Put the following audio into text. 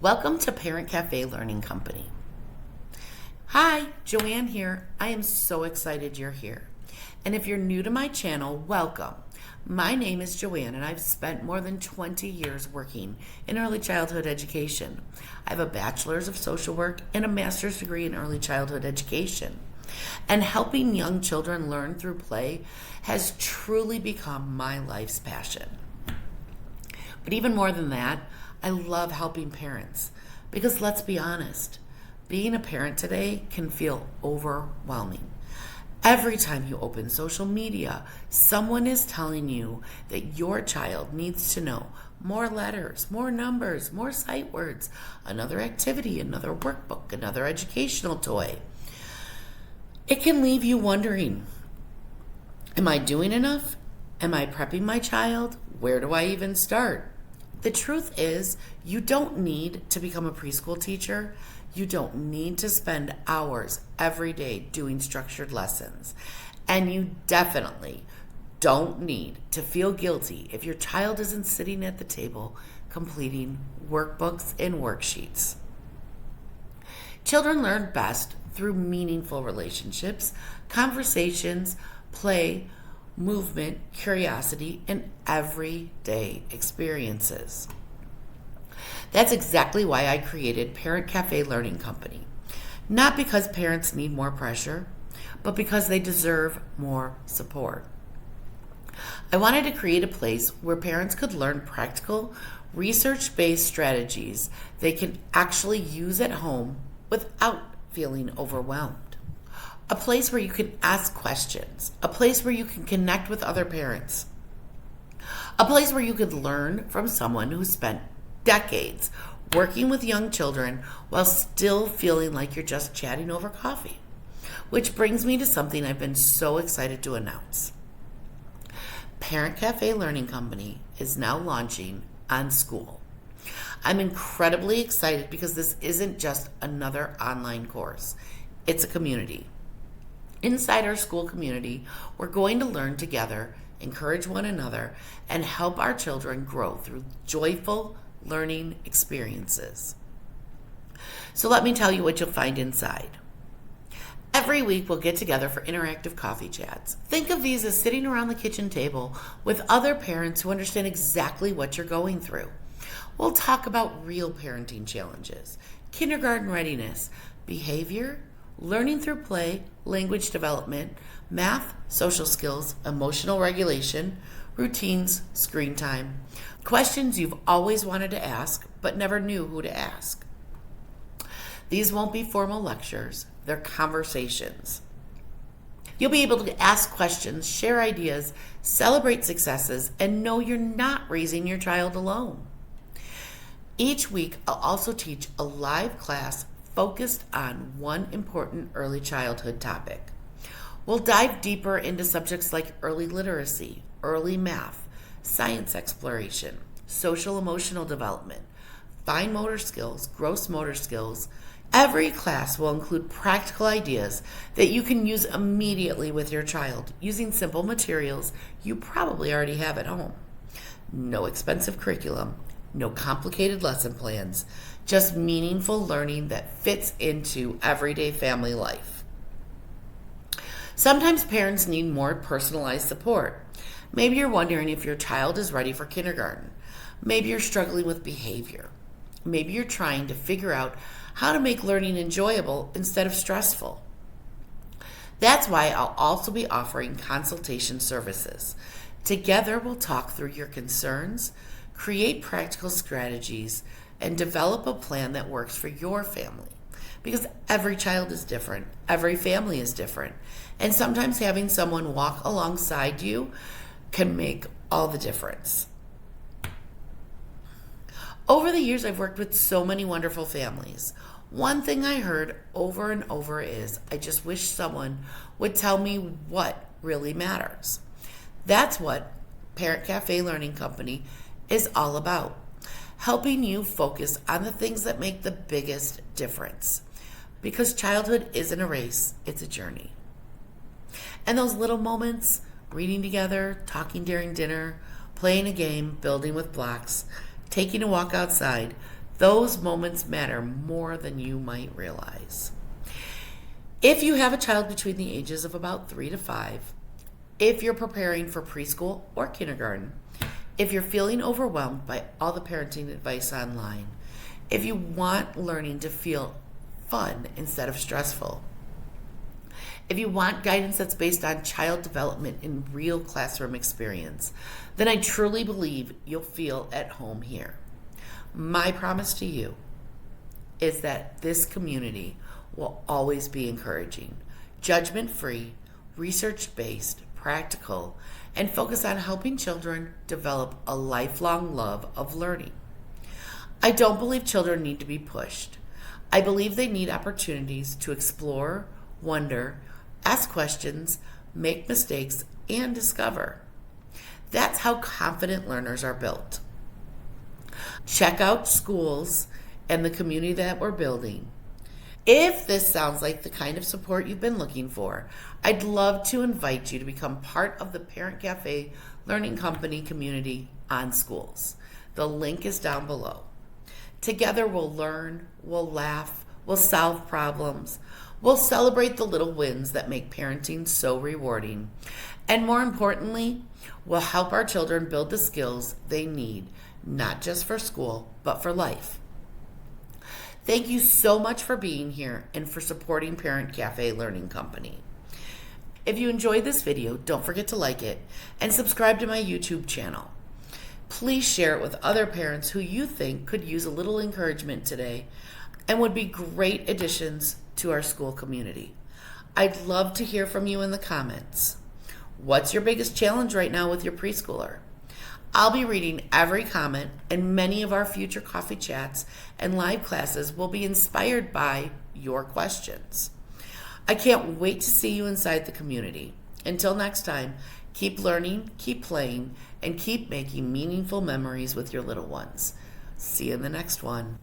Welcome to Parent Café Learning Company. Hi, JoAnn here. I am so excited you're here. And if you're new to my channel, welcome. My name is JoAnn and I've spent more than 20 years working in early childhood education. I have a Bachelor's of Social Work and a Master's degree in early childhood education. And helping young children learn through play has truly become my life's passion. But even more than that, I love helping parents because let's be honest, being a parent today can feel overwhelming. Every time you open social media, someone is telling you that your child needs to know more letters, more numbers, more sight words, another activity, another workbook, another educational toy. It can leave you wondering, am I doing enough? Am I prepping my child? Where do I even start? The truth is, you don't need to become a preschool teacher. You don't need to spend hours every day doing structured lessons. And you definitely don't need to feel guilty if your child isn't sitting at the table completing workbooks and worksheets. Children learn best through meaningful relationships, conversations, play, movement, curiosity, and everyday experiences. That's exactly why I created Parent Café Learning Company. Not because parents need more pressure, but because they deserve more support. I wanted to create a place where parents could learn practical, research-based strategies they can actually use at home without feeling overwhelmed. A place where you can ask questions, a place where you can connect with other parents, a place where you could learn from someone who spent decades working with young children while still feeling like you're just chatting over coffee. Which brings me to something I've been so excited to announce. Parent Café Learning Company is now launching on Skool. I'm incredibly excited because this isn't just another online course. It's a community. Inside our Skool community, we're going to learn together, encourage one another, and help our children grow through joyful learning experiences. So let me tell you what you'll find inside. Every week we'll get together for interactive coffee chats. Think of these as sitting around the kitchen table with other parents who understand exactly what you're going through. We'll talk about real parenting challenges, kindergarten readiness, behavior, learning through play, language development, math, social skills, emotional regulation, routines, screen time, questions you've always wanted to ask but never knew who to ask. These won't be formal lectures, they're conversations. You'll be able to ask questions, share ideas, celebrate successes, and know you're not raising your child alone. Each week, I'll also teach a live class focused on one important early childhood topic. We'll dive deeper into subjects like early literacy, early math, science exploration, social emotional development, fine motor skills, gross motor skills. Every class will include practical ideas that you can use immediately with your child using simple materials you probably already have at home. No expensive curriculum, no complicated lesson plans, just meaningful learning that fits into everyday family life. Sometimes parents need more personalized support. Maybe you're wondering if your child is ready for kindergarten. Maybe you're struggling with behavior. Maybe you're trying to figure out how to make learning enjoyable instead of stressful. That's why I'll also be offering consultation services. Together, we'll talk through your concerns, create practical strategies, and develop a plan that works for your family. Because every child is different, every family is different, and sometimes having someone walk alongside you can make all the difference. Over the years, I've worked with so many wonderful families. One thing I heard over and over is, I just wish someone would tell me what really matters. That's what Parent Café Learning Company is all about. Helping you focus on the things that make the biggest difference. Because childhood isn't a race, it's a journey. And those little moments, reading together, talking during dinner, playing a game, building with blocks, taking a walk outside, Those moments matter more than you might realize. If you have a child between the ages of about 3 to 5, if you're preparing for preschool or kindergarten, if you're feeling overwhelmed by all the parenting advice online, if you want learning to feel fun instead of stressful, if you want guidance that's based on child development in real classroom experience, then I truly believe you'll feel at home here. My promise to you is that this community will always be encouraging, judgment-free, research-based, practical, and focus on helping children develop a lifelong love of learning. I don't believe children need to be pushed. I believe they need opportunities to explore, wonder, ask questions, make mistakes, and discover. That's how confident learners are built. Check out Skools and the community that we're building. If this sounds like the kind of support you've been looking for, I'd love to invite you to become part of the Parent Café Learning Company community on Skools. The link is down below. Together we'll learn, we'll laugh, we'll solve problems, we'll celebrate the little wins that make parenting so rewarding, and more importantly, we'll help our children build the skills they need, not just for school, but for life. Thank you so much for being here and for supporting Parent Café Learning Company. If you enjoyed this video, don't forget to like it and subscribe to my YouTube channel. Please share it with other parents who you think could use a little encouragement today and would be great additions to our school community. I'd love to hear from you in the comments. What's your biggest challenge right now with your preschooler? I'll be reading every comment, and many of our future coffee chats and live classes will be inspired by your questions. I can't wait to see you inside the community. Until next time, keep learning, keep playing, and keep making meaningful memories with your little ones. See you in the next one.